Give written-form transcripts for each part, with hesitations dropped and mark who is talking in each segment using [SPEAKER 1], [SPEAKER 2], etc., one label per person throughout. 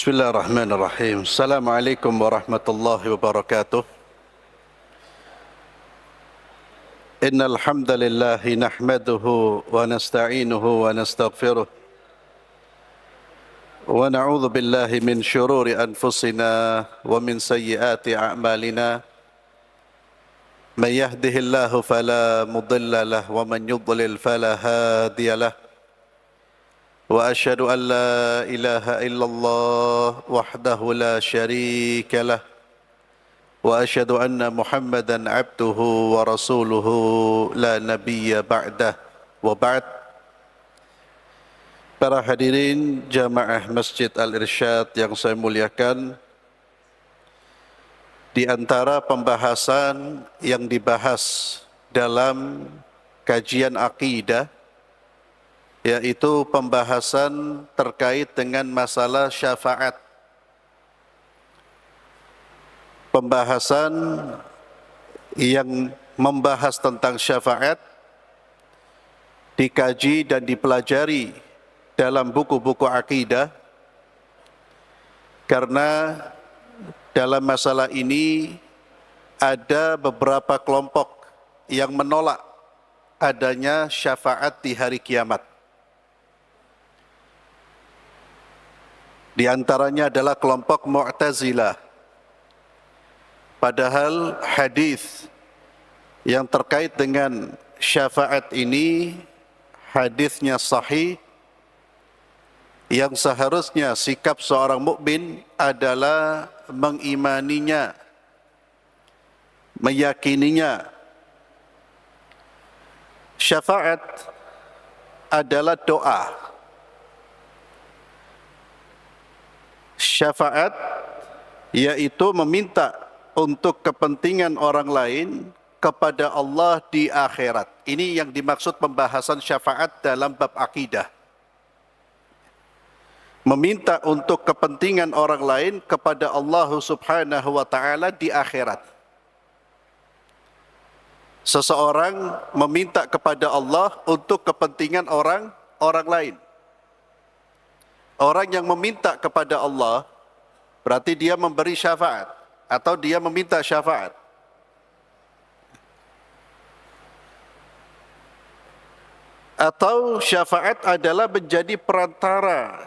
[SPEAKER 1] Bismillahirrahmanirrahim. Assalamualaikum warahmatullahi wabarakatuh. Innal hamdalillah nahmaduhu wa nasta'inuhu wa nastaghfiruh wa na'udzu billahi min shururi anfusina wa min sayyiati a'malina. May yahdihillahu fala mudilla lahu wa man yudlil fala hadiya lahu. وأشهد أن لا إله إلا الله وحده لا شريك له وأشهد أن محمدا عبده ورسوله لا نبي بعده وبعد. Para hadirin jamaah Masjid Al-Irsyad yang saya muliakan, di antara pembahasan yang dibahas dalam kajian akidah yaitu pembahasan terkait dengan masalah syafaat. Pembahasan yang membahas tentang syafaat dikaji dan dipelajari dalam buku-buku akidah, karena dalam masalah ini ada beberapa kelompok yang menolak adanya syafaat di hari kiamat. Di antaranya adalah kelompok Mu'tazilah. Padahal hadis yang terkait dengan syafaat ini hadisnya sahih, yang seharusnya sikap seorang mukmin adalah mengimaninya, meyakininya. Syafaat adalah doa. Syafaat yaitu meminta untuk kepentingan orang lain kepada Allah di akhirat. Ini yang dimaksud pembahasan syafaat dalam bab akidah. Meminta untuk kepentingan orang lain kepada Allah Subhanahu wa taala di akhirat. Seseorang meminta kepada Allah untuk kepentingan orang lain. Orang yang meminta kepada Allah berarti dia memberi syafaat atau dia meminta syafaat. Atau syafaat adalah menjadi perantara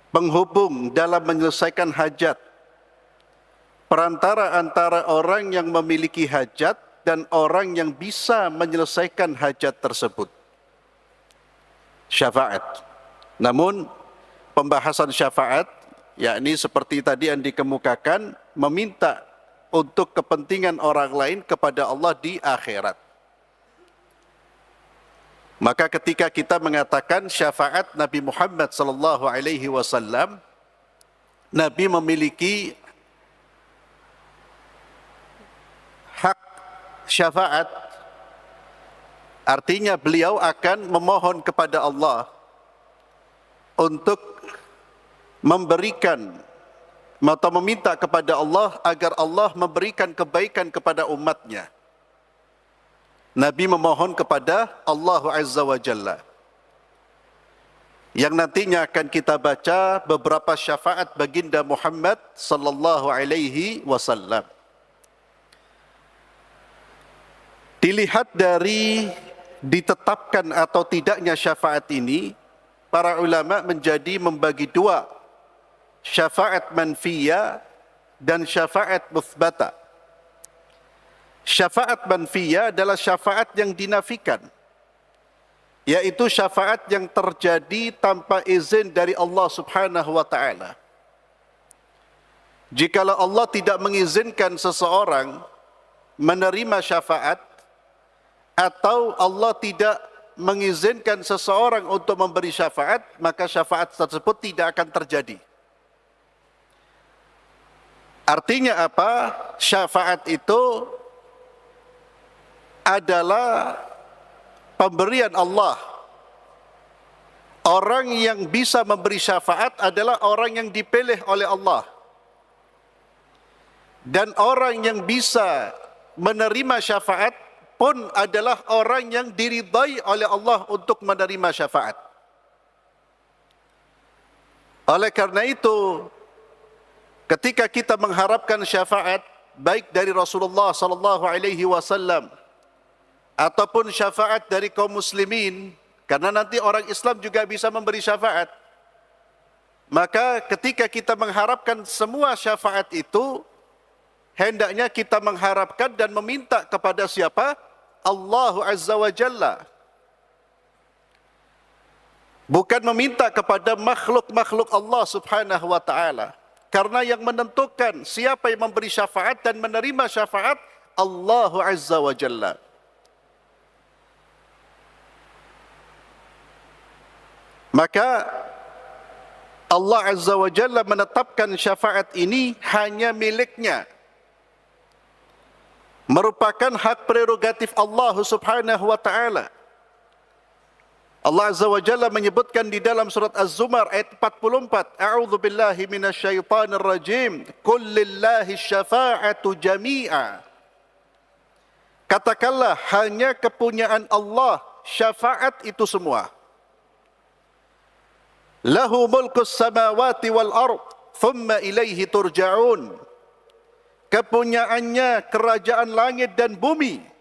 [SPEAKER 1] penghubung dalam menyelesaikan hajat. Perantara antara orang yang memiliki hajat dan orang yang bisa menyelesaikan hajat tersebut. Syafaat. Namun pembahasan syafaat, yakni seperti tadi yang dikemukakan, meminta untuk kepentingan orang lain kepada Allah di akhirat. Maka ketika kita mengatakan syafaat Nabi Muhammad SAW, Nabi memiliki hak syafaat, artinya beliau akan memohon kepada Allah untuk memberikan atau meminta kepada Allah agar Allah memberikan kebaikan kepada umatnya. Nabi memohon kepada Allah Azza wa Jalla, yang nantinya akan kita baca beberapa syafaat baginda Muhammad sallallahu alaihi wasallam. Dilihat dari ditetapkan atau tidaknya syafaat ini, para ulama menjadi membagi dua, syafaat manfiyah dan syafaat muthbata. Syafaat manfiyah adalah syafaat yang dinafikan, yaitu syafaat yang terjadi tanpa izin dari Allah Subhanahu wa taala. Jikalau Allah tidak mengizinkan seseorang menerima syafaat, atau Allah tidak mengizinkan seseorang untuk memberi syafaat, maka syafaat tersebut tidak akan terjadi. Artinya apa? Syafaat itu adalah pemberian Allah. Orang yang bisa memberi syafaat adalah orang yang dipilih oleh Allah. Dan orang yang bisa menerima syafaat pun adalah orang yang diridai oleh Allah untuk menerima syafaat. Oleh karena itu, ketika kita mengharapkan syafaat baik dari Rasulullah sallallahu alaihi wasallam ataupun syafaat dari kaum muslimin, karena nanti orang Islam juga bisa memberi syafaat, maka ketika kita mengharapkan semua syafaat itu, hendaknya kita mengharapkan dan meminta kepada siapa? Allah Azza wa Jalla. Bukan meminta kepada makhluk-makhluk Allah subhanahu wa ta'ala. Karena yang menentukan siapa yang memberi syafaat dan menerima syafaat, Allah Azza wa Jalla. Maka Allah Azza wa Jalla menetapkan syafaat ini hanya miliknya. Merupakan hak prerogatif Allah subhanahu wa ta'ala. Allah Azza wa Jalla menyebutkan di dalam surat Az-Zumar ayat 44, A'udzu billahi minasyaitonir rajim, Qul lillahi syafa'atu jami'a. Katakanlah hanya kepunyaan Allah syafaat itu semua. Lahu mulkus samawati wal ard, thumma ilaihi turja'un. Kepunyaannya kerajaan langit dan bumi.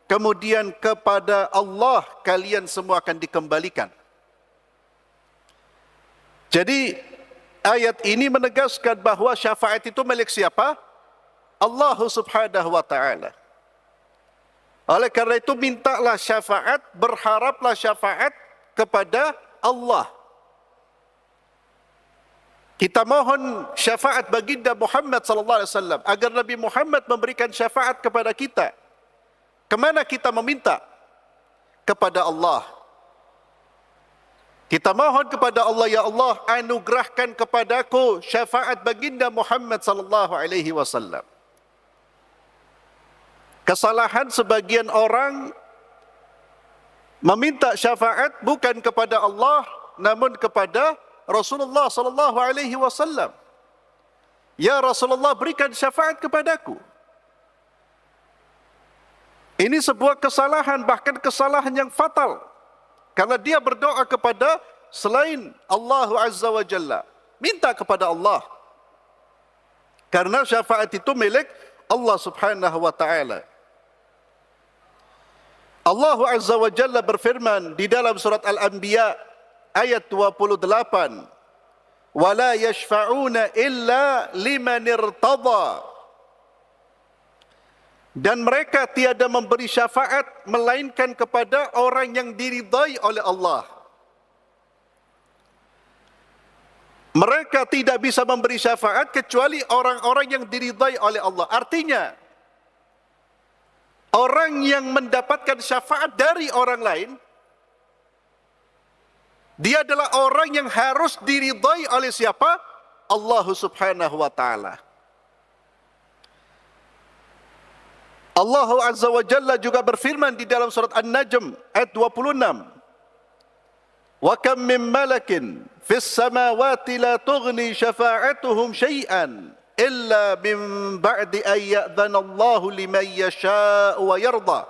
[SPEAKER 1] Kemudian kepada Allah kalian semua akan dikembalikan. Jadi ayat ini menegaskan bahawa syafaat itu milik siapa? Allah subhanahu wa ta'ala. Oleh karena itu mintalah syafaat, berharaplah syafaat kepada Allah. Kita mohon syafaat baginda Muhammad sallallahu alaihi wasallam agar Nabi Muhammad memberikan syafaat kepada kita. Kemana kita meminta? Kepada Allah. Kita mohon kepada Allah, ya Allah, anugerahkan kepadaku syafaat baginda Muhammad sallallahu alaihi wasallam. Kesalahan sebagian orang meminta syafaat bukan kepada Allah namun kepada Rasulullah sallallahu alaihi wasallam. Ya Rasulullah, berikan syafaat kepadaku. Ini sebuah kesalahan, bahkan kesalahan yang fatal. Karena dia berdoa kepada selain Allah Azza wa Jalla. Minta kepada Allah. Karena syafaat itu milik Allah subhanahu wa ta'ala. Allah Azza wa Jalla berfirman di dalam surat Al-Anbiya ayat 28. وَلَا يَشْفَعُونَ إِلَّا لِمَنِ ارْتَضَى. Dan mereka tiada memberi syafaat melainkan kepada orang yang diridai oleh Allah. Mereka tidak bisa memberi syafaat kecuali orang-orang yang diridai oleh Allah. Artinya, orang yang mendapatkan syafaat dari orang lain, dia adalah orang yang harus diridai oleh siapa? Allah subhanahu wa ta'ala. Allah Azza wa Jalla juga berfirman di dalam surat An-Najm ayat 26. Wa kam min malakin fis samawati la tughni syafa'atuhum syai'an illa min ba'di an ya'dhana Allahu liman yasha'u wa yarda.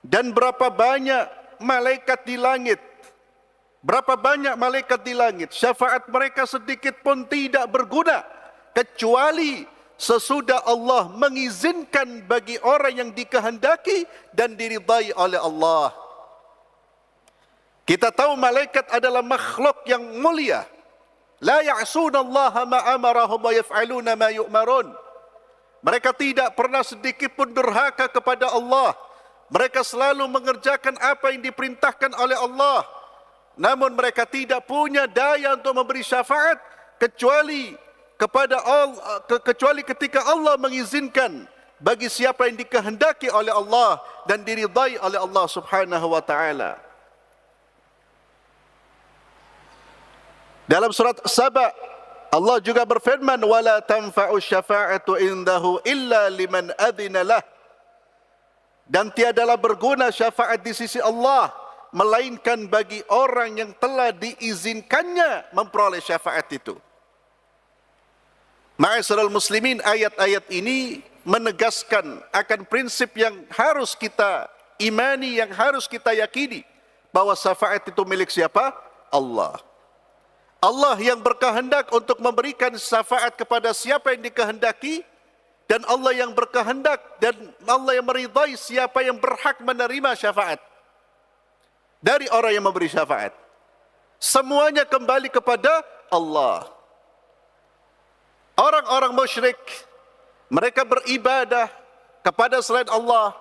[SPEAKER 1] Dan berapa banyak malaikat di langit, berapa banyak malaikat di langit, syafaat mereka sedikit pun tidak berguna kecuali sesudah Allah mengizinkan bagi orang yang dikehendaki dan diridai oleh Allah. Kita tahu malaikat adalah makhluk yang mulia. La ya'sunallaha ma amarahum wa yaf'aluna ma yu'marun. Mereka tidak pernah sedikit pun durhaka kepada Allah. Mereka selalu mengerjakan apa yang diperintahkan oleh Allah. Namun mereka tidak punya daya untuk memberi syafaat kecuali ketika Allah mengizinkan bagi siapa yang dikehendaki oleh Allah dan diridai oleh Allah subhanahu wa ta'ala. Dalam surat Saba, Allah juga berfirman, وَلَا تَنْفَعُ الشَّفَاعَةُ إِنْدَهُ إِلَّا لِمَنْ أَذِنَ لَهُ. Dan tiadalah berguna syafaat di sisi Allah melainkan bagi orang yang telah diizinkannya memperoleh syafaat itu. Ma'asyiral muslimin, ayat-ayat ini menegaskan akan prinsip yang harus kita imani, yang harus kita yakini, bahwa syafaat itu milik siapa? Allah. Allah yang berkehendak untuk memberikan syafaat kepada siapa yang dikehendaki, dan Allah yang berkehendak dan Allah yang meridai siapa yang berhak menerima syafaat dari orang yang memberi syafaat. Semuanya kembali kepada Allah. Orang-orang musyrik, mereka beribadah kepada selain Allah,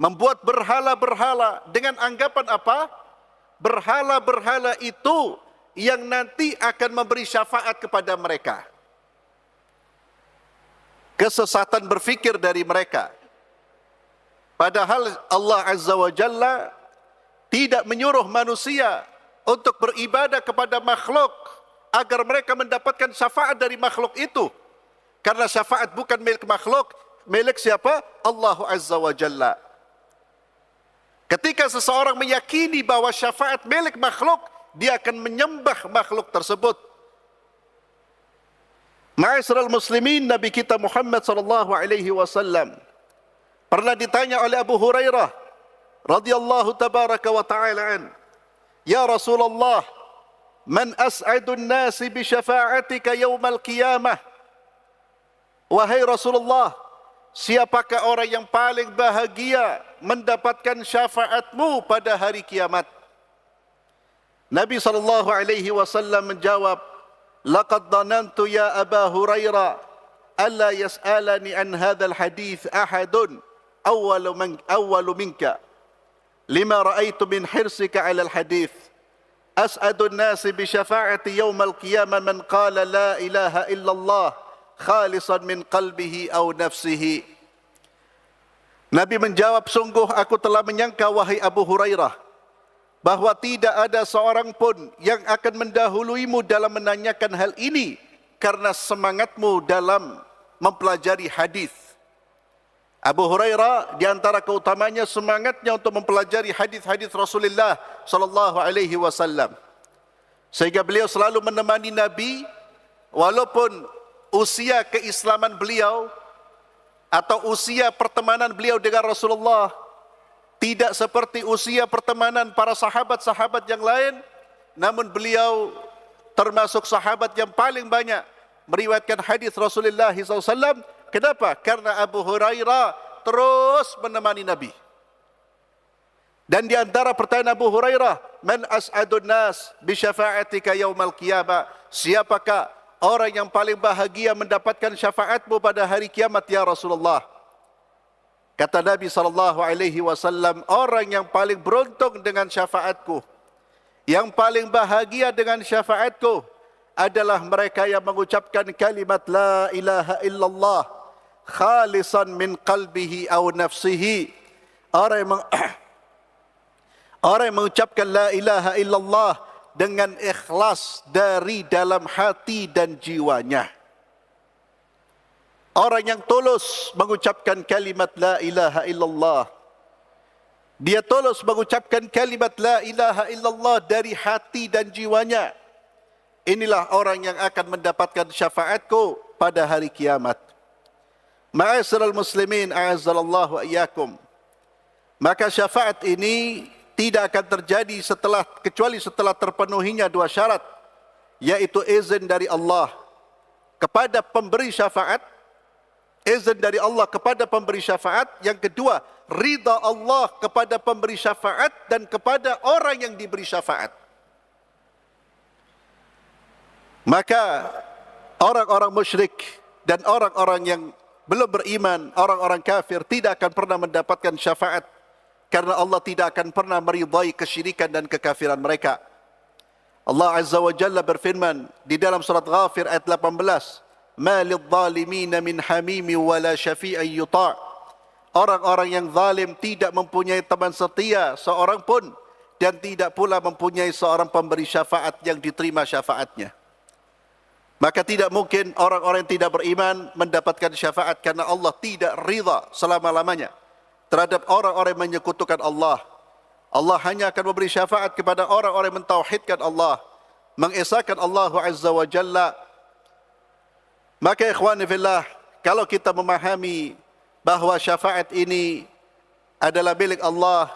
[SPEAKER 1] membuat berhala-berhala dengan anggapan apa? Berhala-berhala itu yang nanti akan memberi syafaat kepada mereka. Kesesatan berfikir dari mereka. Padahal Allah Azza wa Jalla tidak menyuruh manusia untuk beribadah kepada makhluk agar mereka mendapatkan syafaat dari makhluk itu. Karena syafaat bukan milik makhluk, milik siapa? Allah Azza wa Jalla. Ketika seseorang meyakini bahwa syafaat milik makhluk, dia akan menyembah makhluk tersebut. Ma'asyiral muslimin, Nabi kita Muhammad sallallahu alaihi wasallam pernah ditanya oleh Abu Hurairah radhiyallahu tabaraka wa ta'ala an, "Ya Rasulullah, man as'adun nasi bi syafa'atika yaumal qiyamah?" Wahai Rasulullah, siapakah orang yang paling bahagia mendapatkan syafaatmu pada hari kiamat? Nabi sallallahu alaihi wasallam menjawab, "Laqad dhanantu ya Aba Hurairah alla yas'alani an hadzal hadits ahadun awwalu minka lima ra'aitu min hirsika 'ala al-hadits as'adu an-nasi bi syafa'ati yawm al-qiyamah man qala la ilaha illallah khalisan min qalbihi aw nafsihi." Nabi menjawab, "Sungguh aku telah menyangka wahai Abu Hurairah bahwa tidak ada seorang pun yang akan mendahuluimu dalam menanyakan hal ini karena semangatmu dalam mempelajari hadis." Abu Hurairah di antara keutamanya semangatnya untuk mempelajari hadis-hadis Rasulullah sallallahu alaihi wasallam. Sehingga beliau selalu menemani Nabi walaupun usia keislaman beliau atau usia pertemanan beliau dengan Rasulullah tidak seperti usia pertemanan para sahabat-sahabat yang lain, namun beliau termasuk sahabat yang paling banyak meriwayatkan hadis Rasulullah SAW. Kenapa? Karena Abu Hurairah terus menemani Nabi. Dan di antara pertanyaan Abu Hurairah, "Man as'adun nas bi syafa'atika yaumal qiyamah?" Siapakah orang yang paling bahagia mendapatkan syafaatmu pada hari kiamat ya Rasulullah? Kata Nabi sallallahu alaihi wasallam, orang yang paling beruntung dengan syafaatku, yang paling bahagia dengan syafaatku adalah mereka yang mengucapkan kalimat la ilaha illallah khalisan min qalbihi aw nafsihi. Orang yang mengucapkan la ilaha illallah dengan ikhlas dari dalam hati dan jiwanya. Orang yang tulus mengucapkan kalimat la ilaha illallah. Dia tulus mengucapkan kalimat la ilaha illallah dari hati dan jiwanya. Inilah orang yang akan mendapatkan syafaatku pada hari kiamat. Ma'asyiral muslimin, a'azzallahu wa iyyakum. Maka syafaat ini tidak akan terjadi kecuali setelah terpenuhinya dua syarat, yaitu izin dari Allah kepada pemberi syafaat, izin dari Allah kepada pemberi syafaat. Yang kedua, ridha Allah kepada pemberi syafaat dan kepada orang yang diberi syafaat. Maka orang-orang musyrik dan orang-orang yang belum beriman, orang-orang kafir tidak akan pernah mendapatkan syafaat karena Allah tidak akan pernah meridai kesyirikan dan kekafiran mereka. Allah Azza wa Jalla berfirman di dalam surat Ghafir ayat 18, "Ma lidh-dhalimin min hamimi wala syafi'in yuta'." Orang-orang yang zalim tidak mempunyai teman setia seorang pun dan tidak pula mempunyai seorang pemberi syafaat yang diterima syafaatnya. Maka tidak mungkin orang-orang yang tidak beriman mendapatkan syafaat karena Allah tidak ridha selama-lamanya terhadap orang-orang yang menyekutukan Allah. Allah hanya akan memberi syafaat kepada orang-orang yang mentauhidkan Allah, mengesahkan Allah Azza wa Jalla. Maka ikhwani fillah, kalau kita memahami bahawa syafaat ini adalah milik Allah,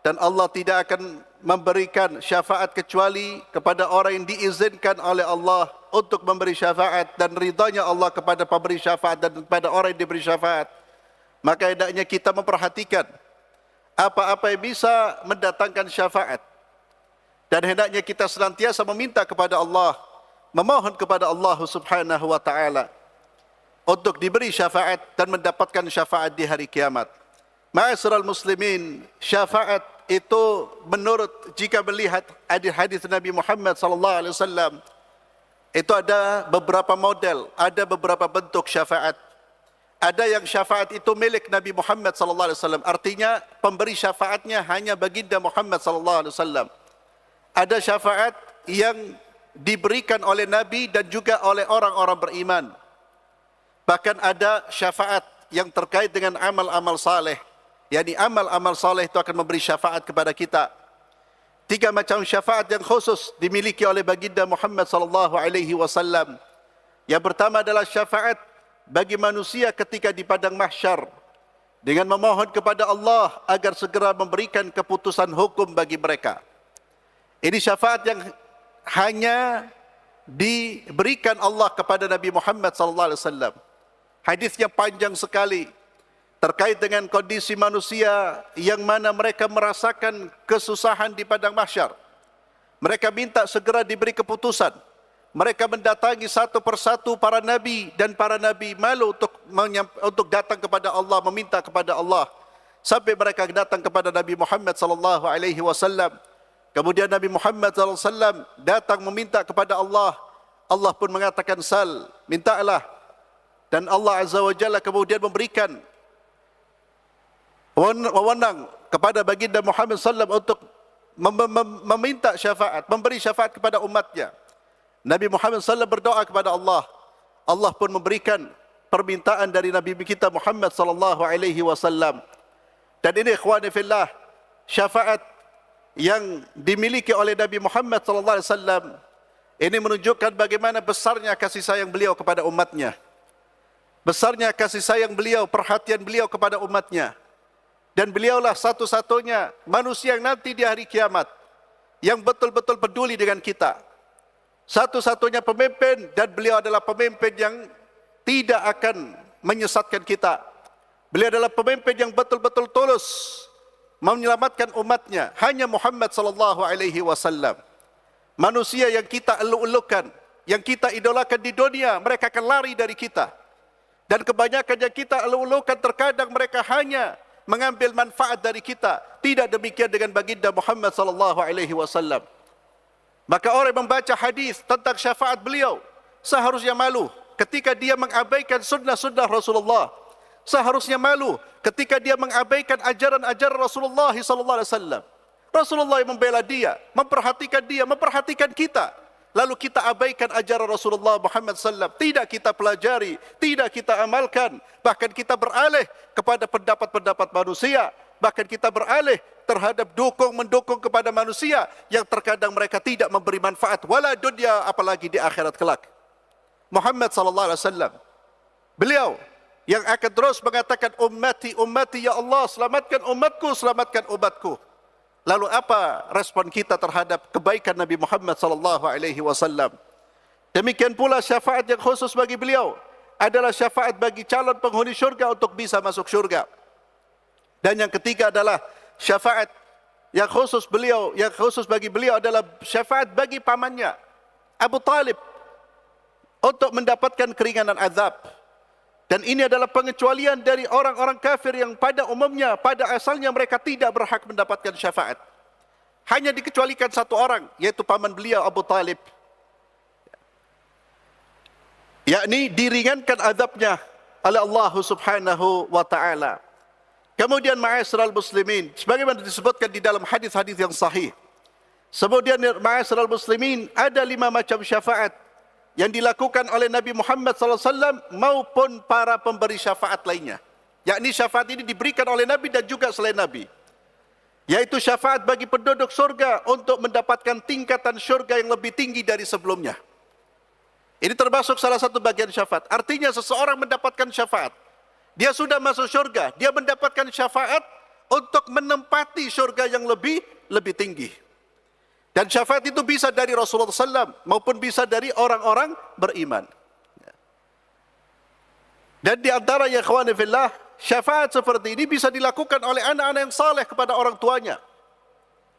[SPEAKER 1] dan Allah tidak akan memberikan syafaat kecuali kepada orang yang diizinkan oleh Allah untuk memberi syafaat, dan ridhanya Allah kepada pemberi syafaat dan kepada orang yang diberi syafaat. Maka hendaknya kita memperhatikan apa-apa yang bisa mendatangkan syafaat, dan hendaknya kita senantiasa meminta kepada Allah, memohon kepada Allah Subhanahu wa taala untuk diberi syafaat dan mendapatkan syafaat di hari kiamat. Ma'asyiral muslimin, syafaat itu menurut jika melihat hadis Nabi Muhammad sallallahu alaihi wasallam, itu ada beberapa model, ada beberapa bentuk syafaat. Ada yang syafaat itu milik Nabi Muhammad sallallahu alaihi wasallam, artinya pemberi syafaatnya hanya baginda Muhammad sallallahu alaihi wasallam. Ada syafaat yang diberikan oleh Nabi dan juga oleh orang-orang beriman. Bahkan ada syafaat yang terkait dengan amal-amal saleh, yakni amal-amal saleh itu akan memberi syafaat kepada kita. 3 macam syafaat yang khusus dimiliki oleh baginda Muhammad sallallahu alaihi wasallam. Yang pertama adalah syafaat bagi manusia ketika di padang mahsyar, dengan memohon kepada Allah agar segera memberikan keputusan hukum bagi mereka. Ini syafaat yang hanya diberikan Allah kepada Nabi Muhammad sallallahu alaihi wasallam. Hadisnya panjang sekali terkait dengan kondisi manusia yang mana mereka merasakan kesusahan di padang mahsyar. Mereka minta segera diberi keputusan. Mereka mendatangi satu persatu para nabi, dan para nabi malu untuk datang kepada Allah, meminta kepada Allah, sampai mereka datang kepada Nabi Muhammad sallallahu alaihi wasallam. Kemudian Nabi Muhammad sallallahu alaihi wasallam datang meminta kepada Allah. Allah pun mengatakan, sal, mintalah. Dan Allah Azza wa Jalla kemudian memberikan wewenang kepada baginda Muhammad sallallahu alaihi wasallam untuk meminta syafaat, memberi syafaat kepada umatnya. Nabi Muhammad sallallahu berdoa kepada Allah. Allah pun memberikan permintaan dari Nabi kita Muhammad sallallahu alaihi wasallam. Dan ini ikhwani fillah, syafaat yang dimiliki oleh Nabi Muhammad sallallahu alaihi wasallam ini menunjukkan bagaimana besarnya kasih sayang beliau kepada umatnya. Besarnya kasih sayang beliau, perhatian beliau kepada umatnya. Dan beliaulah satu-satunya manusia yang nanti di hari kiamat yang betul-betul peduli dengan kita. Satu-satunya pemimpin, dan beliau adalah pemimpin yang tidak akan menyesatkan kita. Beliau adalah pemimpin yang betul-betul tulus menyelamatkan umatnya. Hanya Muhammad sallallahu alaihi wasallam. Manusia yang kita elok-elokkan, yang kita idolakan di dunia, mereka akan lari dari kita. Dan kebanyakan yang kita elok-elokkan terkadang mereka hanya mengambil manfaat dari kita. Tidak demikian dengan baginda Muhammad sallallahu alaihi wasallam. Maka orang yang membaca hadis tentang syafaat beliau seharusnya malu ketika dia mengabaikan sunnah-sunnah Rasulullah. Seharusnya malu ketika dia mengabaikan ajaran-ajaran Rasulullah sallallahu alaihi wasallam. Rasulullah yang membela dia, memperhatikan kita. Lalu kita abaikan ajaran Rasulullah Muhammad sallallahu alaihi wasallam. Tidak kita pelajari, tidak kita amalkan. Bahkan kita beralih kepada pendapat-pendapat manusia. Bahkan kita beralih terhadap mendukung kepada manusia yang terkadang mereka tidak memberi manfaat wala dunia, apalagi di akhirat kelak. Muhammad sallallahu alaihi wasallam, beliau yang akan terus mengatakan ummati ummati, ya Allah selamatkan umatku, selamatkan umatku. Lalu apa respon kita terhadap kebaikan Nabi Muhammad sallallahu alaihi wasallam? Demikian pula syafaat yang khusus bagi beliau adalah syafaat bagi calon penghuni syurga untuk bisa masuk syurga. Dan yang ketiga adalah syafaat yang khusus bagi beliau adalah syafaat bagi pamannya Abu Talib untuk mendapatkan keringanan azab. Dan ini adalah pengecualian dari orang-orang kafir yang pada umumnya, pada asalnya mereka tidak berhak mendapatkan syafaat. Hanya dikecualikan satu orang, yaitu paman beliau Abu Talib, yakni diringankan azabnya oleh Allah Subhanahu wa taala. Kemudian ma'asyiral muslimin, sebagaimana disebutkan di dalam hadis-hadis yang sahih. Kemudian ma'asyiral muslimin, ada 5 macam syafaat yang dilakukan oleh Nabi Muhammad sallallahu alaihi wasallam maupun para pemberi syafaat lainnya. Yakni syafaat ini diberikan oleh Nabi dan juga selain Nabi. Yaitu syafaat bagi penduduk surga untuk mendapatkan tingkatan surga yang lebih tinggi dari sebelumnya. Ini termasuk salah satu bagian syafaat. Artinya seseorang mendapatkan syafaat, dia sudah masuk surga, dia mendapatkan syafaat untuk menempati syurga yang lebih tinggi. Dan syafaat itu bisa dari Rasulullah SAW maupun bisa dari orang-orang beriman. Dan di antara ya ikhwani fillah, syafaat seperti ini bisa dilakukan oleh anak-anak yang saleh kepada orang tuanya.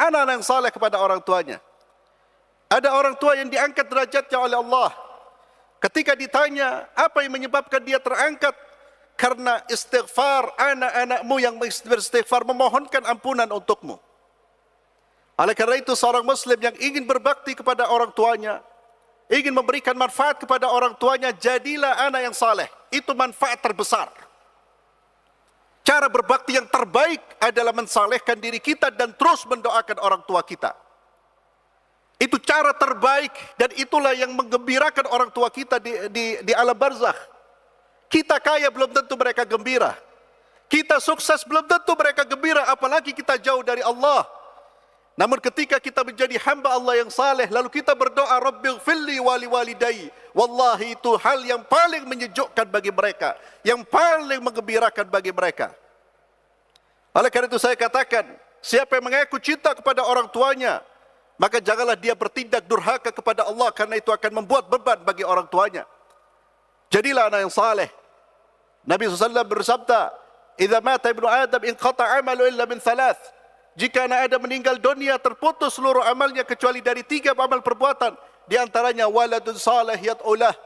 [SPEAKER 1] Anak-anak yang saleh kepada orang tuanya. Ada orang tua yang diangkat derajatnya oleh Allah. Ketika ditanya, apa yang menyebabkan dia terangkat? Karena istighfar anak-anakmu yang beristighfar memohonkan ampunan untukmu. Oleh karena itu, seorang muslim yang ingin berbakti kepada orang tuanya, ingin memberikan manfaat kepada orang tuanya, jadilah anak yang saleh. Itu manfaat terbesar. Cara berbakti yang terbaik adalah mensalehkan diri kita dan terus mendoakan orang tua kita. Itu cara terbaik dan itulah yang menggembirakan orang tua kita di alam barzakh. Kita kaya belum tentu mereka gembira. Kita sukses belum tentu mereka gembira, apalagi kita jauh dari Allah. Namun ketika kita menjadi hamba Allah yang saleh, lalu kita berdoa, Rabbighfirli wali walidayya, wallahi itu hal yang paling menyejukkan bagi mereka, yang paling menggembirakan bagi mereka. Oleh karena itu saya katakan, siapa yang mengaku cinta kepada orang tuanya, maka janganlah dia bertindak durhaka kepada Allah, karena itu akan membuat beban bagi orang tuanya. Jadilah anak yang saleh. Nabi SAW bersabda, "Idza mata ibnu Adam inqata 'amalu illa min thalath." Jika anak Adam meninggal dunia, terputus seluruh amalnya kecuali dari 3 amal perbuatan. Di antaranya waladun salih yad'ulah,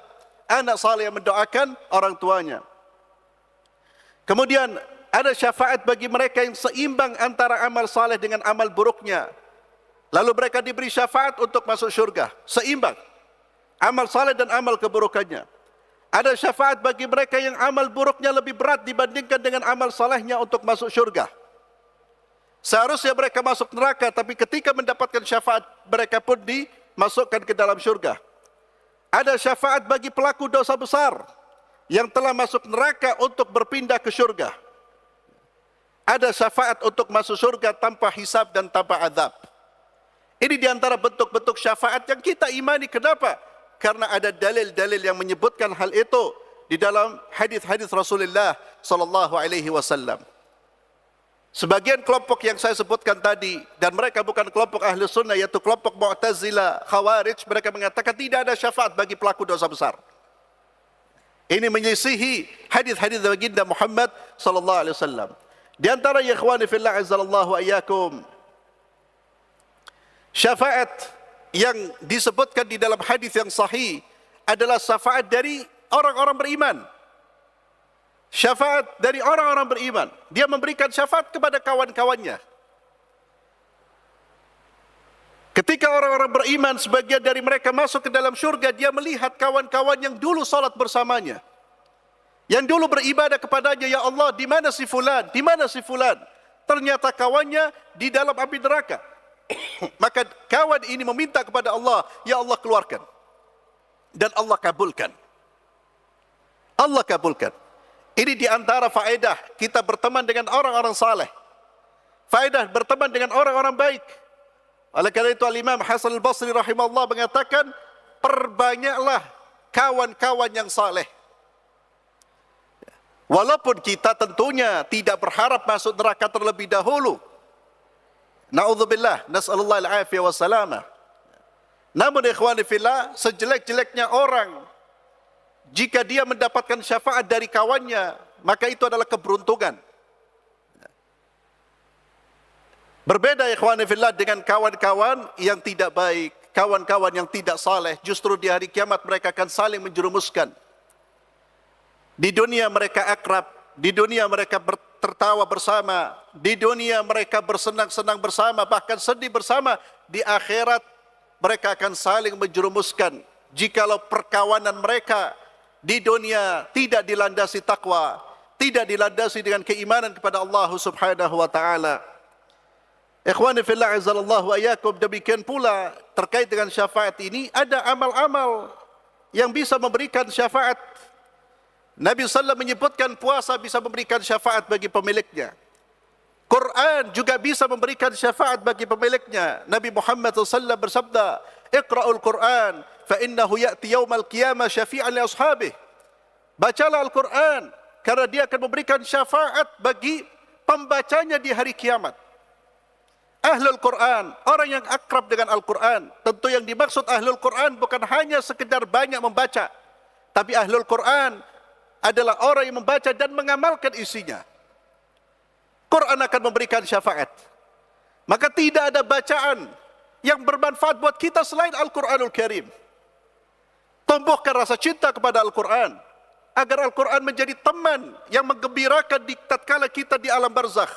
[SPEAKER 1] anak saleh yang mendoakan orang tuanya. Kemudian ada syafaat bagi mereka yang seimbang antara amal saleh dengan amal buruknya. Lalu mereka diberi syafaat untuk masuk syurga, seimbang amal saleh dan amal keburukannya. Ada syafaat bagi mereka yang amal buruknya lebih berat dibandingkan dengan amal salehnya untuk masuk syurga. Seharusnya mereka masuk neraka, tapi ketika mendapatkan syafaat, mereka pun dimasukkan ke dalam syurga. Ada syafaat bagi pelaku dosa besar yang telah masuk neraka untuk berpindah ke syurga. Ada syafaat untuk masuk syurga tanpa hisab dan tanpa azab. Ini diantara bentuk-bentuk syafaat yang kita imani. Kenapa? Karena ada dalil-dalil yang menyebutkan hal itu di dalam hadis-hadis Rasulullah sallallahu alaihi wasallam. Sebagian kelompok yang saya sebutkan tadi, dan mereka bukan kelompok ahli sunnah, yaitu kelompok Mu'tazilah, Khawarij, mereka mengatakan tidak ada syafaat bagi pelaku dosa besar. Ini menyisihi hadis-hadis baginda Muhammad sallallahu alaihi wasallam. Di antara ya ikhwani fillah azzallahu ayyakum, syafaat yang disebutkan di dalam hadis yang sahih adalah syafaat dari orang-orang beriman. Syafaat dari orang-orang beriman. Dia memberikan syafaat kepada kawan-kawannya. Ketika orang-orang beriman, sebagian dari mereka masuk ke dalam syurga, dia melihat kawan-kawan yang dulu salat bersamanya, yang dulu beribadah kepadanya, ya Allah, di mana si fulan? Di mana si fulan? Ternyata kawannya di dalam api neraka. Maka kawan ini meminta kepada Allah, ya Allah keluarkan. Dan Allah kabulkan. Allah kabulkan. Ini di antara faedah kita berteman dengan orang-orang saleh. Faedah berteman dengan orang-orang baik. Oleh karena itu Al-Imam Hasan Al-Basri rahimahullah mengatakan, perbanyaklah kawan-kawan yang saleh. Walaupun kita tentunya tidak berharap masuk neraka terlebih dahulu. Na'udzubillah, nas'alullah al-afiyah wa salamah. Namun ikhwani fillah, sejelek-jeleknya orang, jika dia mendapatkan syafaat dari kawannya, maka itu adalah keberuntungan. Berbeda ikhwani fillah dengan kawan-kawan yang tidak baik, kawan-kawan yang tidak saleh, justru di hari kiamat mereka akan saling menjerumuskan. Di dunia mereka akrab, di dunia mereka tertawa bersama, di dunia mereka bersenang-senang bersama, bahkan sedih bersama. Di akhirat mereka akan saling menjerumuskan jikalau perkawanan mereka di dunia tidak dilandasi takwa, tidak dilandasi dengan keimanan kepada Allah Subhanahu wa taala. Ikhwani fillah azallahu ayyakum, demikian pula terkait dengan syafaat ini ada amal-amal yang bisa memberikan syafaat. Nabi sallallahu menyebutkan puasa bisa memberikan syafaat bagi pemiliknya. Quran juga bisa memberikan syafaat bagi pemiliknya. Nabi Muhammad sallallahu bersabda, "Iqra'ul Quran fa innahu ya'ti yaumal qiyamah syafi'an li ashabihi." Bacalah Al-Quran karena dia akan memberikan syafaat bagi pembacanya di hari kiamat. Ahlul Quran, orang yang akrab dengan Al-Quran. Tentu yang dimaksud Ahlul Quran bukan hanya sekedar banyak membaca, tapi Ahlul Quran adalah orang yang membaca dan mengamalkan isinya. Quran akan memberikan syafaat. Maka tidak ada bacaan yang bermanfaat buat kita selain Al-Quranul Karim. Tumbuhkan rasa cinta kepada Al-Quran, agar Al-Quran menjadi teman yang menggembirakan di tatkala kita di alam barzakh,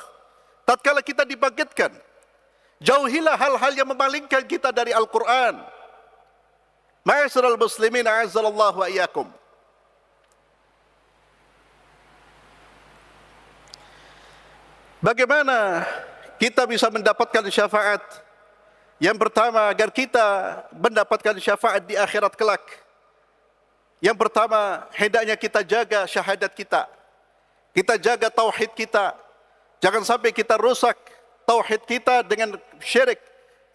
[SPEAKER 1] tatkala kita dibangkitkan. Jauhilah hal-hal yang memalingkan kita dari Al-Quran. Ma'asyiral muslimin, a'azzallahu wa iyyakum. Bagaimana kita bisa mendapatkan syafaat? Yang pertama, agar kita mendapatkan syafaat di akhirat kelak. Yang pertama, hendaknya kita jaga syahadat kita. Kita jaga tauhid kita. Jangan sampai kita rusak tauhid kita dengan syirik,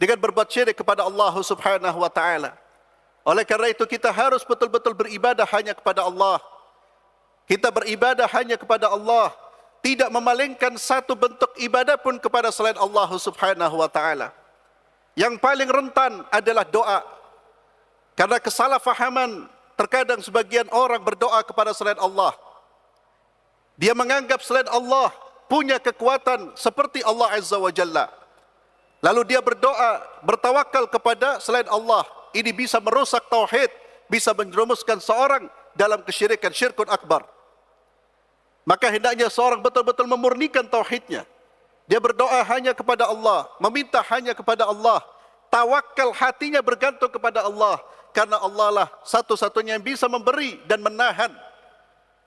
[SPEAKER 1] dengan berbuat syirik kepada Allah Subhanahu wa taala. Oleh karena itu kita harus betul-betul beribadah hanya kepada Allah. Kita beribadah hanya kepada Allah, tidak memalingkan satu bentuk ibadah pun kepada selain Allah Subhanahu wa taala. Yang paling rentan adalah doa. Karena kesalahfahaman, terkadang sebagian orang berdoa kepada selain Allah. Dia menganggap selain Allah punya kekuatan seperti Allah Azza wa Jalla. Lalu dia berdoa, bertawakal kepada selain Allah. Ini bisa merusak tauhid, bisa menjerumuskan seorang dalam kesyirikan, syirkun akbar. Maka hendaknya seorang betul-betul memurnikan tauhidnya. Dia berdoa hanya kepada Allah, meminta hanya kepada Allah. Tawakal hatinya bergantung kepada Allah. Karena Allah lah satu-satunya yang bisa memberi dan menahan.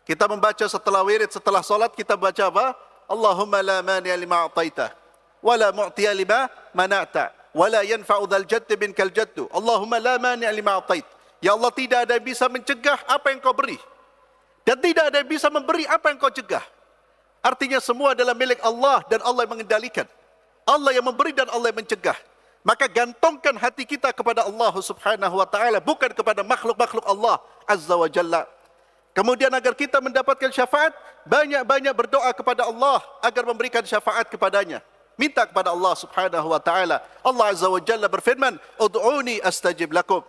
[SPEAKER 1] Kita membaca setelah wirid, setelah solat, kita baca apa? Allahumma la mani'a lima a'taita, wa la mu'tiya lima mana'ta, wa la yanfa'u dhal jaddi minkal jaddu. Allahumma la mani'a lima a'tait. Ya Allah, tidak ada yang bisa mencegah apa yang kau beri, dan tidak ada yang bisa memberi apa yang kau cegah. Artinya semua adalah milik Allah dan Allah yang mengendalikan. Allah yang memberi dan Allah yang mencegah. Maka gantungkan hati kita kepada Allah Subhanahu wa taala, bukan kepada makhluk-makhluk Allah Azza wa Jalla. Kemudian agar kita mendapatkan syafaat, banyak-banyak berdoa kepada Allah agar memberikan syafaat kepadanya. Minta kepada Allah Subhanahu wa taala. Allah Azza wa Jalla berfirman, "Ud'uni astajib lakum."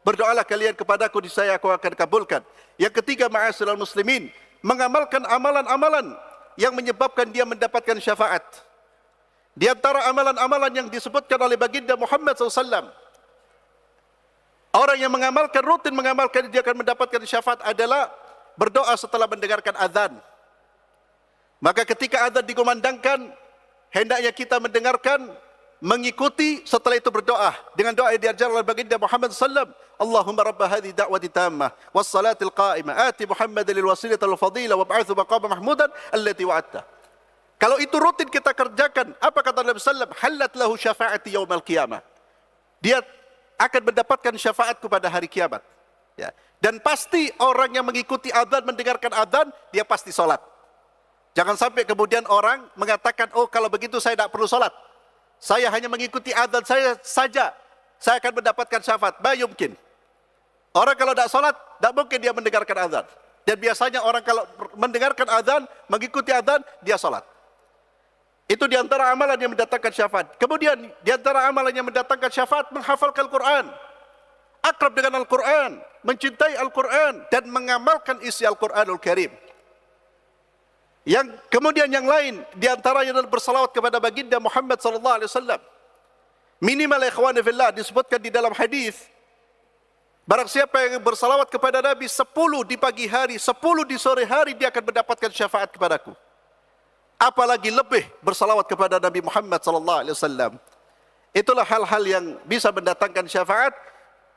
[SPEAKER 1] Berdoalah kalian kepadaku, niscaya aku akan kabulkan. Yang ketiga, ma'asyiral muslimin, mengamalkan amalan-amalan yang menyebabkan dia mendapatkan syafaat. Di antara amalan-amalan yang disebutkan oleh baginda Muhammad SAW, orang yang mengamalkan, rutin mengamalkan, dia akan mendapatkan syafaat adalah berdoa setelah mendengarkan azan. Maka ketika azan dikumandangkan, hendaknya kita mendengarkan, mengikuti, setelah itu berdoa dengan doa yang diajar oleh baginda Muhammad SAW. Allahumma rabba hadhi da'wati tammah wassalatil qa'imah ati Muhammadan lil wasilata wal fadila wab'athu maqama mahmudan allati wa'adta. Kalau itu rutin kita kerjakan, apa kata Nabi SAW? Halat lahu syafa'ati yaumal qiyamah. Dia akan mendapatkan syafaat kepada hari kiamat. Ya. Dan pasti orang yang mengikuti adzan, mendengarkan adzan, dia pasti solat. Jangan sampai kemudian orang mengatakan, oh kalau begitu saya tidak perlu solat. Saya hanya mengikuti adzan saya saja, saya akan mendapatkan syafaat. Ma yumkin. Orang kalau tidak solat, tidak mungkin dia mendengarkan adzan. Dan biasanya orang kalau mendengarkan adzan, mengikuti adzan, dia solat. Itu diantara amalan yang mendatangkan syafaat. Kemudian diantara amalan yang mendatangkan syafaat, menghafalkan Al-Quran. Akrab dengan Al-Quran, mencintai Al-Quran, dan mengamalkan isi Al-Quranul Karim. Yang kemudian yang lain, diantaranya adalah bersalawat kepada baginda Muhammad SAW. Minimal ikhwani fillah, disebutkan di dalam hadis, barang siapa yang bersalawat kepada Nabi 10 di pagi hari, 10 di sore hari, dia akan mendapatkan syafaat kepadaku. Apalagi lebih bersalawat kepada Nabi Muhammad SAW. Itulah hal-hal yang bisa mendatangkan syafaat,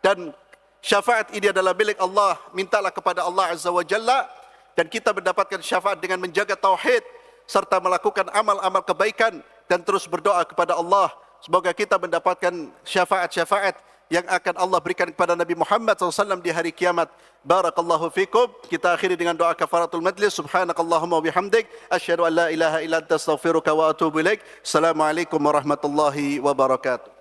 [SPEAKER 1] dan syafaat ini adalah milik Allah. Mintalah kepada Allah Azza wa Jalla, dan kita mendapatkan syafaat dengan menjaga tauhid serta melakukan amal-amal kebaikan dan terus berdoa kepada Allah. Semoga kita mendapatkan syafaat-syafaat yang akan Allah berikan kepada Nabi Muhammad SAW di hari kiamat. Barakallahu fikum. Kita akhiri dengan doa kafaratul majlis. Subhanakallahumma wa bihamdik, asyhadu an la ilaha illa anta astaghfiruka wa atubu ilaik. Assalamualaikum warahmatullahi wabarakatuh.